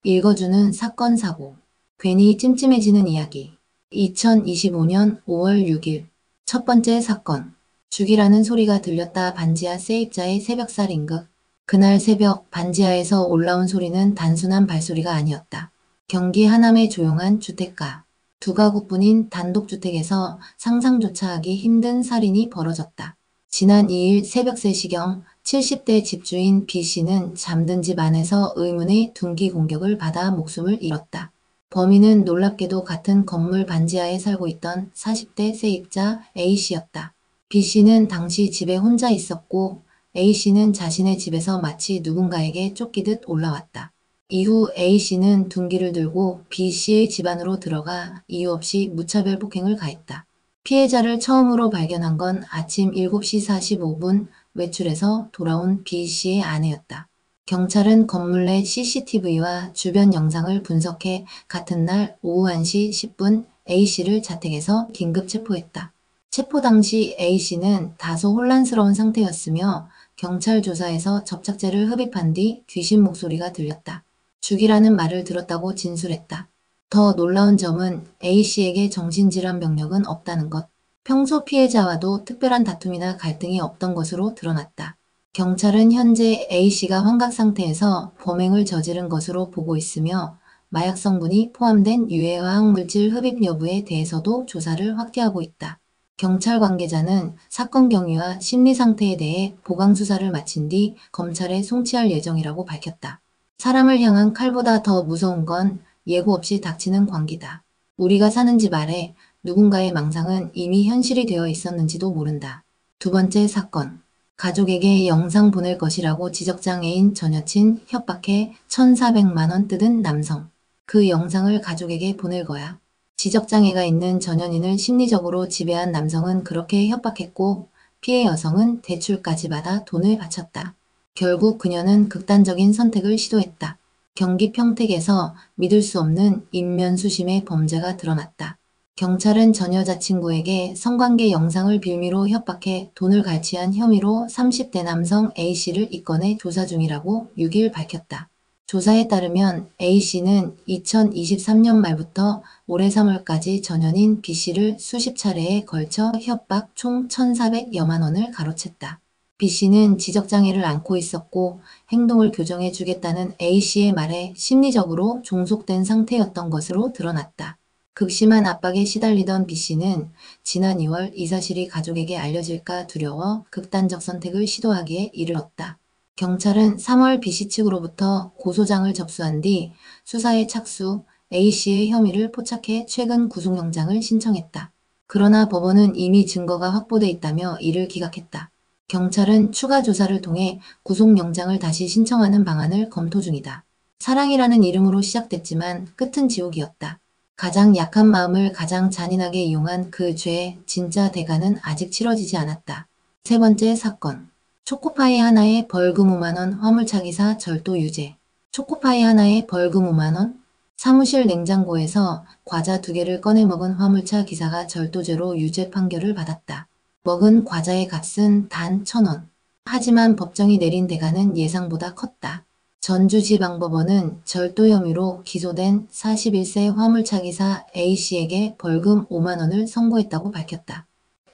읽어주는 사건 사고. 괜히 찜찜해지는 이야기. 2025년 5월 6일. 첫 번째 사건. 죽이라는 소리가 들렸다. 반지하 세입자의 새벽살 임급. 그날 새벽 반지하에서 올라온 소리는 단순한 발소리가 아니었다. 경기 하남의 조용한 주택가. 두 가구뿐인 단독주택에서 상상조차 하기 힘든 살인이 벌어졌다. 지난 2일 새벽 3시경 70대 집주인 B씨는 잠든 집 안에서 의문의 둔기 공격을 받아 목숨을 잃었다. 범인은 놀랍게도 같은 건물 반지하에 살고 있던 40대 세입자 A씨였다. B씨는 당시 집에 혼자 있었고 A씨는 자신의 집에서 마치 누군가에게 쫓기듯 올라왔다. 이후 A씨는 둔기를 들고 B씨의 집 안으로 들어가 이유 없이 무차별 폭행을 가했다. 피해자를 처음으로 발견한 건 아침 7시 45분 외출해서 돌아온 B씨의 아내였다. 경찰은 건물 내 CCTV와 주변 영상을 분석해 같은 날 오후 1시 10분 A씨를 자택에서 긴급 체포했다. 체포 당시 A씨는 다소 혼란스러운 상태였으며 경찰 조사에서 접착제를 흡입한 뒤 귀신 목소리가 들렸다. 죽이라는 말을 들었다고 진술했다. 더 놀라운 점은 A씨에게 정신질환 병력은 없다는 것. 평소 피해자와도 특별한 다툼이나 갈등이 없던 것으로 드러났다. 경찰은 현재 A씨가 환각 상태에서 범행을 저지른 것으로 보고 있으며 마약 성분이 포함된 유해화학물질 흡입 여부에 대해서도 조사를 확대하고 있다. 경찰 관계자는 사건 경위와 심리 상태에 대해 보강 수사를 마친 뒤 검찰에 송치할 예정이라고 밝혔다. 사람을 향한 칼보다 더 무서운 건 예고 없이 닥치는 광기다. 우리가 사는 집 아래 누군가의 망상은 이미 현실이 되어 있었는지도 모른다. 두 번째 사건. 가족에게 영상 보낼 것이라고 지적장애인 전 여친 협박해 1,400만 원 뜯은 남성. 그 영상을 가족에게 보낼 거야. 지적장애가 있는 전연인을 심리적으로 지배한 남성은 그렇게 협박했고 피해 여성은 대출까지 받아 돈을 바쳤다. 결국 그녀는 극단적인 선택을 시도했다. 경기 평택에서 믿을 수 없는 인면수심의 범죄가 드러났다. 경찰은 전 여자친구에게 성관계 영상을 빌미로 협박해 돈을 갈취한 혐의로 30대 남성 A씨를 입건해 조사 중이라고 6일 밝혔다. 조사에 따르면 A씨는 2023년 말부터 올해 3월까지 전현인 B씨를 수십 차례에 걸쳐 협박 총 1,400여만 원을 가로챘다. B씨는 지적장애를 앓고 있었고 행동을 교정해 주겠다는 A씨의 말에 심리적으로 종속된 상태였던 것으로 드러났다. 극심한 압박에 시달리던 B씨는 지난 2월 이 사실이 가족에게 알려질까 두려워 극단적 선택을 시도하기에 이르렀다. 경찰은 3월 B씨 측으로부터 고소장을 접수한 뒤 수사에 착수, A씨의 혐의를 포착해 최근 구속영장을 신청했다. 그러나 법원은 이미 증거가 확보돼 있다며 이를 기각했다. 경찰은 추가 조사를 통해 구속영장을 다시 신청하는 방안을 검토 중이다. 사랑이라는 이름으로 시작됐지만 끝은 지옥이었다. 가장 약한 마음을 가장 잔인하게 이용한 그 죄의 진짜 대가는 아직 치러지지 않았다. 세 번째 사건. 초코파이 하나에 벌금 5만 원 화물차 기사 절도 유죄. 초코파이 하나에 벌금 5만 원? 사무실 냉장고에서 과자 2개를 꺼내 먹은 화물차 기사가 절도죄로 유죄 판결을 받았다. 먹은 과자의 값은 단 1,000원. 하지만 법정이 내린 대가는 예상보다 컸다. 전주지방법원은 절도 혐의로 기소된 41세 화물차 기사 A씨에게 벌금 5만 원을 선고했다고 밝혔다.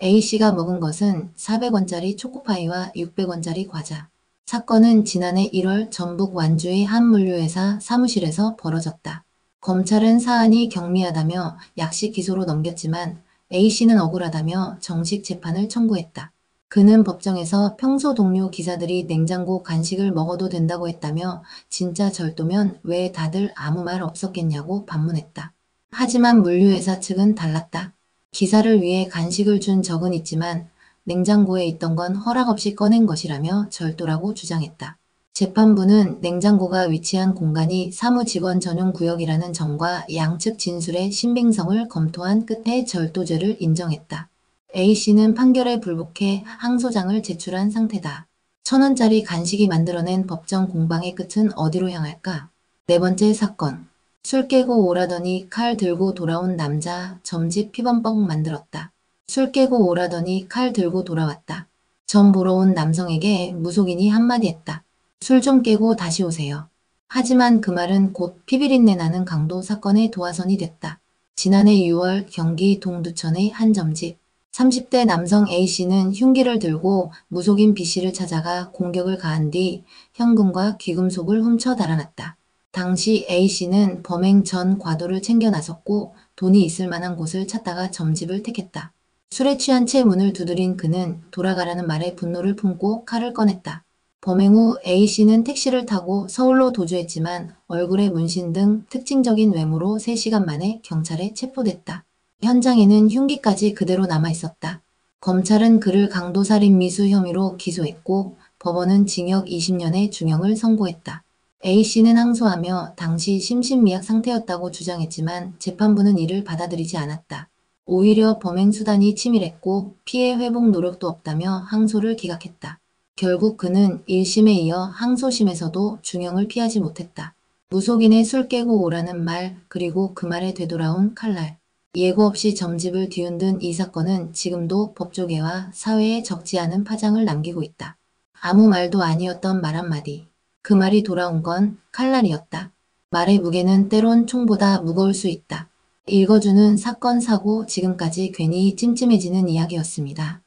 A씨가 먹은 것은 400원짜리 초코파이와 600원짜리 과자. 사건은 지난해 1월 전북 완주의 한 물류회사 사무실에서 벌어졌다. 검찰은 사안이 경미하다며 약식 기소로 넘겼지만 A씨는 억울하다며 정식 재판을 청구했다. 그는 법정에서 평소 동료 기사들이 냉장고 간식을 먹어도 된다고 했다며 진짜 절도면 왜 다들 아무 말 없었겠냐고 반문했다. 하지만 물류회사 측은 달랐다. 기사를 위해 간식을 준 적은 있지만 냉장고에 있던 건 허락 없이 꺼낸 것이라며 절도라고 주장했다. 재판부는 냉장고가 위치한 공간이 사무직원 전용 구역이라는 점과 양측 진술의 신빙성을 검토한 끝에 절도죄를 인정했다. A씨는 판결에 불복해 항소장을 제출한 상태다. 1,000원짜리 간식이 만들어낸 법정 공방의 끝은 어디로 향할까? 네 번째 사건. 술 깨고 오라더니 칼 들고 돌아온 남자, 점집 피범벅 만들었다. 술 깨고 오라더니 칼 들고 돌아왔다. 점 보러 온 남성에게 무속인이 한마디 했다. 술 좀 깨고 다시 오세요. 하지만 그 말은 곧 피비린내 나는 강도 사건의 도화선이 됐다. 지난해 6월 경기 동두천의 한 점집. 30대 남성 A씨는 흉기를 들고 무속인 B씨를 찾아가 공격을 가한 뒤 현금과 귀금속을 훔쳐 달아났다. 당시 A씨는 범행 전 과도를 챙겨 나섰고 돈이 있을 만한 곳을 찾다가 점집을 택했다. 술에 취한 채 문을 두드린 그는 돌아가라는 말에 분노를 품고 칼을 꺼냈다. 범행 후 A씨는 택시를 타고 서울로 도주했지만 얼굴에 문신 등 특징적인 외모로 3시간 만에 경찰에 체포됐다. 현장에는 흉기까지 그대로 남아있었다. 검찰은 그를 강도살인 미수 혐의로 기소했고 법원은 징역 20년의 중형을 선고했다. A씨는 항소하며 당시 심신미약 상태였다고 주장했지만 재판부는 이를 받아들이지 않았다. 오히려 범행 수단이 치밀했고 피해 회복 노력도 없다며 항소를 기각했다. 결국 그는 1심에 이어 항소심에서도 중형을 피하지 못했다. 무속인의 술 깨고 오라는 말, 그리고 그 말에 되돌아온 칼날. 예고 없이 점집을 뒤흔든 이 사건은 지금도 법조계와 사회에 적지 않은 파장을 남기고 있다. 아무 말도 아니었던 말 한마디. 그 말이 돌아온 건 칼날이었다. 말의 무게는 때론 총보다 무거울 수 있다. 읽어주는 사건 사고 지금까지 괜히 찜찜해지는 이야기였습니다.